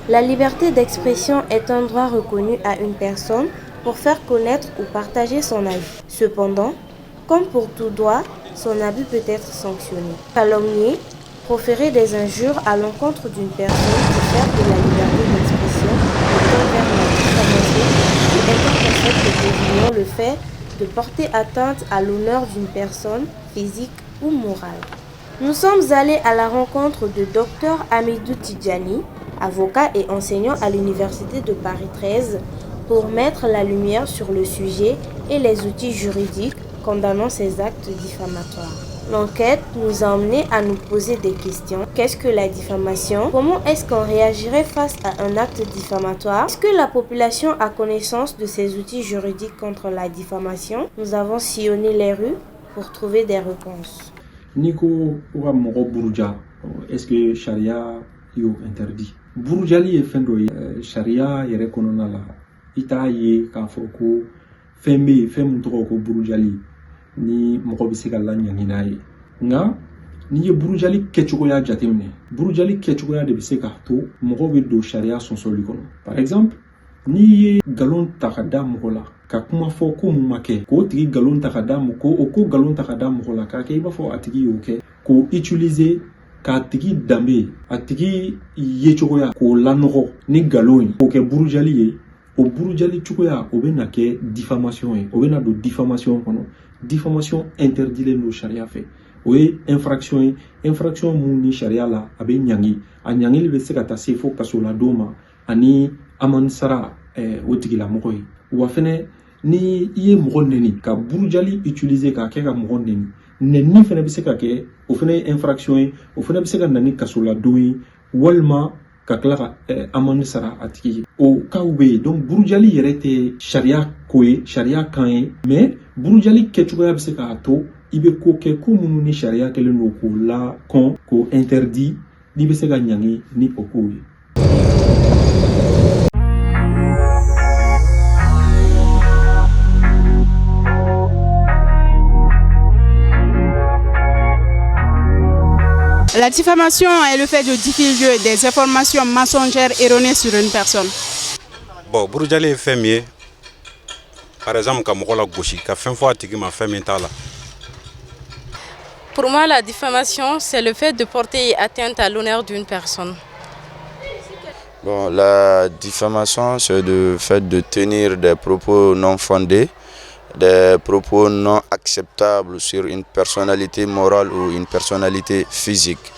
La liberté d'expression est un droit reconnu à une personne pour faire connaître ou partager son avis. Cependant, comme pour tout droit, son abus peut être sanctionné. Calomnier, proférer des injures à l'encontre d'une personne pour faire de la liberté d'expression et vers la diffamation ou est un concept de désignant le fait de porter atteinte à l'honneur d'une personne physique ou morale. Nous sommes allés à la rencontre de Dr Hamidou Tidjani, avocat et enseignant à l'Université de Paris 13, pour mettre la lumière sur le sujet et les outils juridiques condamnant ces actes diffamatoires. L'enquête nous a amené à nous poser des questions. Qu'est-ce que la diffamation? Comment est-ce qu'on réagirait face à un acte diffamatoire? Est-ce que la population a connaissance de ces outils juridiques contre la diffamation? Nous avons sillonné les rues pour trouver des réponses. Nico ou Moro Bourja, est-ce que Sharia est interdit? Bourjali est fin de Sharia est reconnu là. Itaye Kafoko, Femme, Femme Troko Bourjali, ni Mokobisika Lanyanginaye. Nga, ni Bourjali Ketchukoya Jatimne. Bourjali Ketchukoya de Biseka to, Mokobi do Sharia son solikono. Par exemple, ni galon takada mokola. Ka kuma fo ko mumake ko tigi galon takada moko o ko galon takada mokola ka ke iba fo atigi yoke ko utiliser ka tigi dambe atigi yechoya ko lanogo ni galon ko ke burujali ye o burujali chukoya o be na ke diffamation e o be na do diffamation kono diffamation interdit le no sharia fait o ye infraction mun ni sharia la abe nyangi a nyangi le se ka ta se fo kasola doma ani amansara o tigi la mokoy wa fene ni iye mogo neni ka burujali utiliser ka ke ka mogo neni fene be se ka ke o fene infraction o fene be se ka nani kasola doyi walma ka kla ka amani sara atiki o kaube donc burujali yere te sharia koye sharia kan mais burujali kechuga be se ka to ibe ko ke ko munu ni sharia kele no ko la kon ko interdit di be se ka nyangi ni okoye. La diffamation est le fait de diffuser des informations mensongères erronées sur une personne. Bon, Bourjali est fait mieux. Par exemple, comme la gauche, qui a fait fois que ma femme est là. Pour moi, la diffamation, c'est le fait de porter atteinte à l'honneur d'une personne. Bon, la diffamation, c'est le fait de tenir des propos non fondés, des propos non acceptables sur une personnalité morale ou une personnalité physique.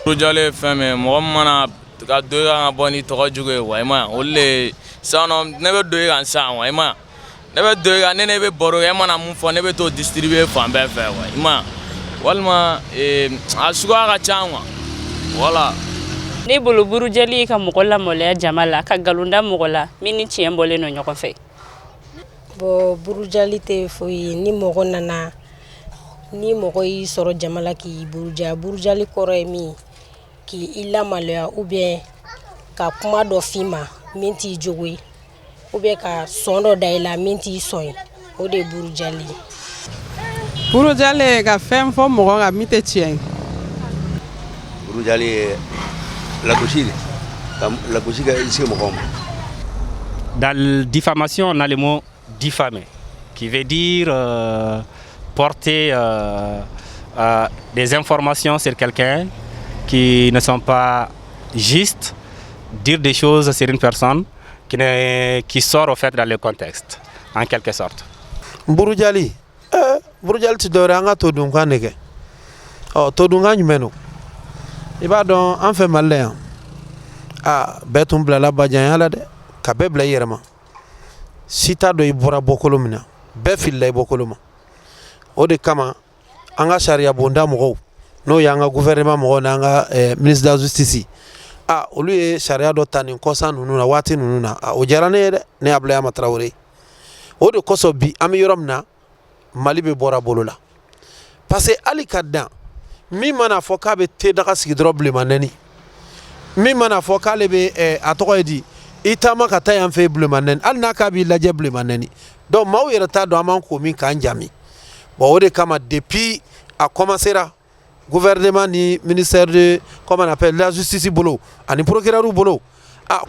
Bourjali fait mais moi mana ka do ka boni to jugo waima olle sano nebe do ka sa waima nebe do ka nebe boro e mana mun fo nebe to distribuer fambe fe waima walma asuga ka chanwa wala ni bolo Bourjali ka mokola mole jamala ka galunda mokola mini tiembole no nyoko fe bo Bourjali te foyi ni mogo nana ni mogo yi soro jamala ki Bourjali koro mi ki illa maloya ou bien ka kuma do fima minti jogwe ou bien ka sondo daila minti soy o de Bourjali. Bourjali ka fem fo mogo ga mite tien. Bourjali la gauche ga ici mogo. Dans la diffamation, on a le mot diffamer, qui veut dire porter des informations sur quelqu'un qui ne sont pas justes, dire des choses sur une personne qui sort au fait dans le contexte, en quelque sorte. Bourjali tu dois anga to dunga nege. Oh to dunga nyumeno. Iba don en fait malin. Ah betum blala bajan ala de ka bebla yerma. Sita do ibora bokolomina. Be filla bokoloma. O de kama anga sharia bonda mo no yanga gouvernement mo nanga ministre de la justice. Ah olu ye sharia do tani kosa nunu na wati nunu na o jarane de ne abla ma Traoré. O de koso bi am yoromna Mali be bora bolola. Parce que ali kaddan mi mana foka be te daga sigi droble maneni. Mi mana foka le be atoko edi itama kata yan faible maneni al naka bi la jeble maneni. Donc maw yerata do aman ko min kan jami. Bon o de kama depuis a commencé là gouvernement ni ministère de comment on appelle la justice bolo ani procureur bolo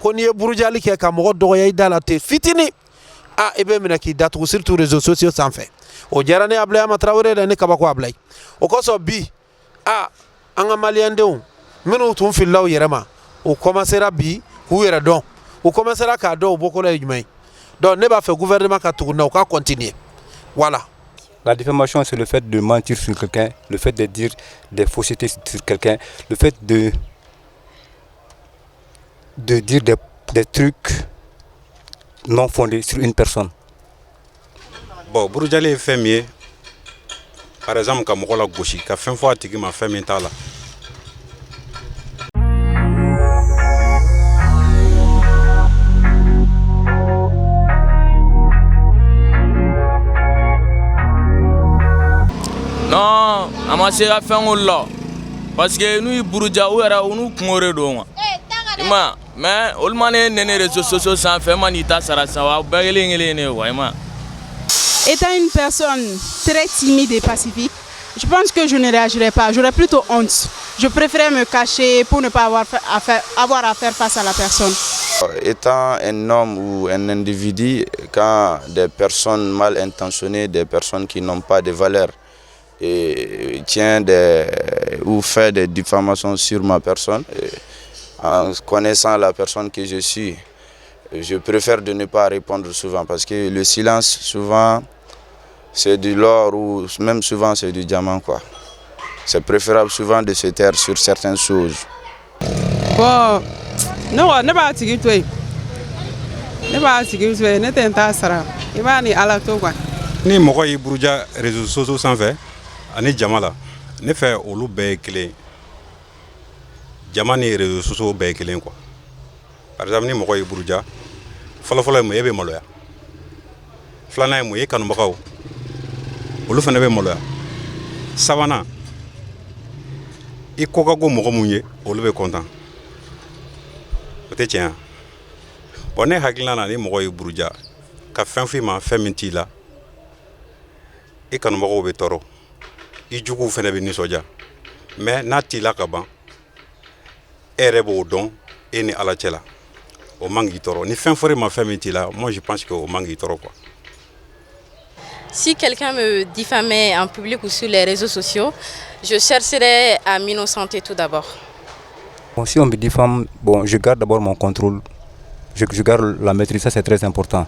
ko n'i ye burujali kɛ ka mɔgɔ dɔgɔya i da la ten fitini i bɛ minɛ k'i datugu surtout réseaux sociaux sanfɛ o diyara ne Ablaye Ama Traoré dɛ ne kabako Ablaye o kosɔn bi an ka maliyɛndenw minnu tun filila u yɛrɛ ma u commencera bi k'u yɛrɛ dɔn u commencera k'a dɔn u bɔkɔlɔ ye jumɛn ye donc ne b'a fɛ gouvernement ka tugu na u ka continuer voilà. La diffamation, c'est le fait de mentir sur quelqu'un, le fait de dire des faussetés sur quelqu'un, le fait de dire des trucs non fondés sur une personne. Bon, burujali ye fɛn min ye, par exemple ka mɔgɔ la gosi ka fɛn fɔ a tigi ma fɛn min t'a la. Non, a ma se ka fɛn olu la parce que n'u y'i buruja u yɛrɛ u n'u kungo de don quoi. I ma ye mais olu ma ne nɛnɛ réseaux sociaux sanfɛ ma n'i ta sara sa wa bɛɛ kelen kelen ne quoi i ma ye. Étant une personne très timide et pacifique, je pense que je ne réagirais pas. J'aurais plutôt honte. Je préférais me cacher pour ne pas avoir à faire face à la personne. Étant un homme ou un individu, quand des personnes mal intentionnées, des personnes qui n'ont pas de valeur, et ou fait des diffamations sur ma personne, en connaissant la personne que je suis, je préfère de ne pas répondre souvent parce que le silence souvent c'est de l'or ou même souvent c'est du diamant quoi. C'est préférable souvent de se taire sur certaines choses. Bon, non, ne pas tigi toi. Ne pas tigi toi, ne t'entends sara. Il va ni ala to quoi. Ni mɔgɔ y'i buruja réseaux sociaux sanfɛ ani jama la ne fɛ olu bɛɛ ye kelen jama ni réseaux sociaux bɛɛ ye kelen quoi. Par exemple ni mɔgɔ y'i buruja fɔlɔfɔlɔ ye mun ye e bɛ maloya filanan ye mun ye e kanubagaw olu fana bɛ maloya sabanan i ko ka go mɔgɔ mun ye olu bɛ content o tɛ tiɲɛ bon ne hakilina na ni mɔgɔ y'i buruja ka fɛn f'i ma fɛn min t'i la i kanubagaw bɛ tɔɔrɔ i juguw fana bɛ nisɔndiya mais n'a t'i la ka ban e yɛrɛ b'o dɔn e ni ala cɛ la o man k'i tɔɔrɔ ni fɛn fɔr'i ma fɛn min t'i la moi je pense que o man k'i tɔɔrɔ quoi. Si quelqu'un me diffamait en public ou sur les réseaux sociaux, je chercherais à m'innocenter tout d'abord. Bon, si on me diffame, bon, je garde d'abord mon contrôle, je garde la maîtrise, ça c'est très important.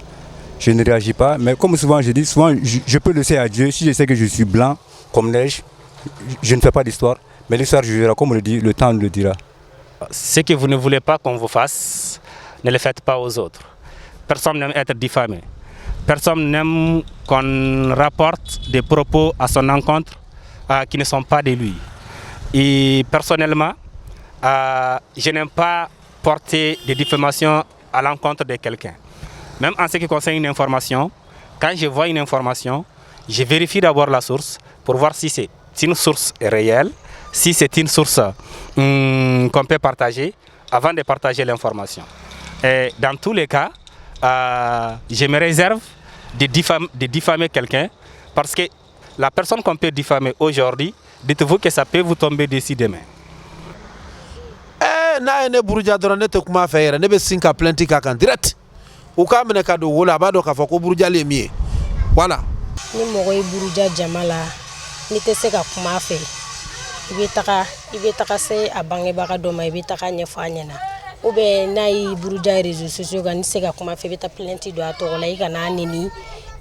Je ne réagis pas, mais comme souvent je dis, souvent je peux laisser à Dieu. Si je sais que je suis blanc comme neige, je ne fais pas d'histoire, mais l'histoire jugera, comme on le dit, le temps le dira. Ce que vous ne voulez pas qu'on vous fasse, ne le faites pas aux autres. Personne n'aime être diffamé. Personne n'aime qu'on rapporte des propos à son encontre qui ne sont pas de lui. Et personnellement, je n'aime pas porter des diffamations à l'encontre de quelqu'un. Même en ce qui concerne une information, quand je vois une information, je vérifie d'abord la source pour voir si c'est une source réelle, si c'est une source qu'on peut partager avant de partager l'information. Et dans tous les cas, je me réserve de diffamer quelqu'un parce que la personne qu'on peut diffamer aujourd'hui, dites-vous que ça peut vous tomber dessus demain. N'a ne buruja dɔrɔn ne tɛ kuma fɛ yɛrɛ ne bɛ sin ka plainte k'a kan direct u k'a minɛ ka don wo la a b'a dɔn k'a fɔ ko burujali ye min ye voilà. Ni mɔgɔ ye buruja jama la n'i tɛ se ka kuma a fɛ i bɛ taga se a bangebaga dɔ ma i bɛ taga ɲɛfɔ a ɲɛna ou bien n'a y'i buruja réseaux sociaux kan n'i tɛ se ka kuma a fɛ i bɛ taa plainte don a tɔgɔ la i kana nɛni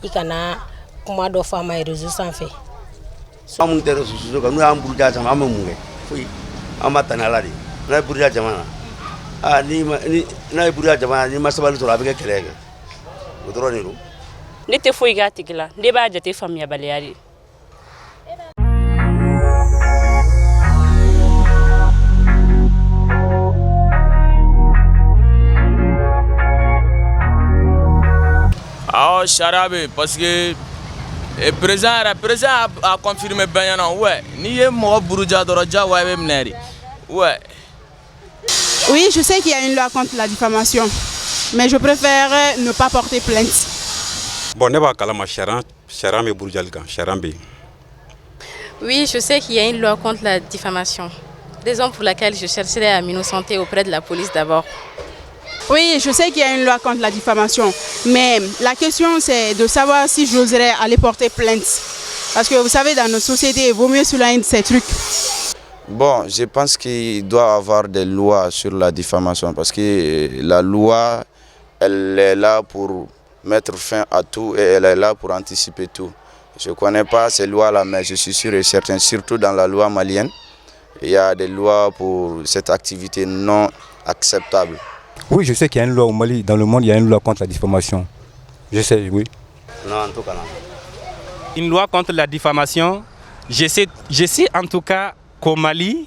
i kana kuma dɔ fɔ a ma réseau sanfɛ. An mun tɛ réseaux sociaux kan n'u y'an buruja sama an bɛ mun kɛ foyi an b'a ta ni Ala de ye. N'a ye buruja jamana n'a ye buruja jamana n'i ma sabali sɔrɔ a bɛ kɛ kɛlɛ kɛ o dɔrɔn de don. Ne tɛ foyi k'a tigi la ne b'a jate faamuyabaliya de. Awɔ sariya bɛ yen parce que président a confirmé bɛɛ ɲɛna ouais n'i ye mɔgɔ buruja dɔrɔn diyagoya i bɛ minɛ de ouais. Oui, je sais qu'il y a une loi contre la diffamation, mais je préfère ne pas porter plainte. Bon, ne b'a kalama charan bɛ burujali kan charan bɛ yen. Oui, je sais qu'il y a une loi contre la diffamation, raison pour laquelle je chercherai à m'innocenter auprès de la police d'abord. Oui, je sais qu'il y a une loi contre la diffamation, mais la question c'est de savoir si j'oserais aller porter plainte. Parce que vous savez, dans nos sociétés, il vaut mieux souligner ces trucs. Bon, je pense qu'il doit y avoir des lois sur la diffamation parce que la loi, elle est là pour mettre fin à tout et elle est là pour anticiper tout. Je ne connais pas ces lois-là, mais je suis sûr et certain, surtout dans la loi malienne, il y a des lois pour cette activité non acceptable. Oui, je sais qu'il y a une loi au Mali, dans le monde, il y a une loi contre la diffamation. Je sais, oui. Non, en tout cas, non. Une loi contre la diffamation, je sais en tout cas qu'au Mali,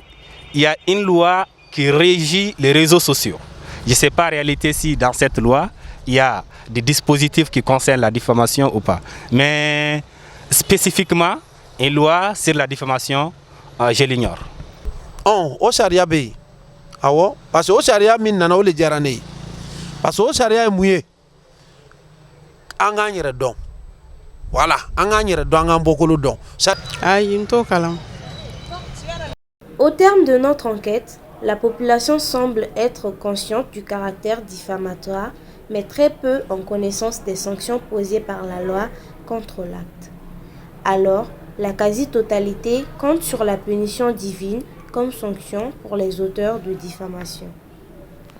il y a une loi qui régit les réseaux sociaux. Je ne sais pas en réalité si dans cette loi, il y a des dispositifs qui concernent la diffamation ou pas. Mais spécifiquement, une loi sur la diffamation, je l'ignore. Au charia be awo parce que au charia min nana o le jarane parce que au charia est mouillé an ga ñere don voilà an ga ñere don an bokolo don ay into kalam. Au terme de notre enquête, la population semble être consciente du caractère diffamatoire, mais très peu en connaissance des sanctions posées par la loi contre l'acte. Alors, la quasi-totalité compte sur la punition divine comme sanction pour les auteurs de diffamation.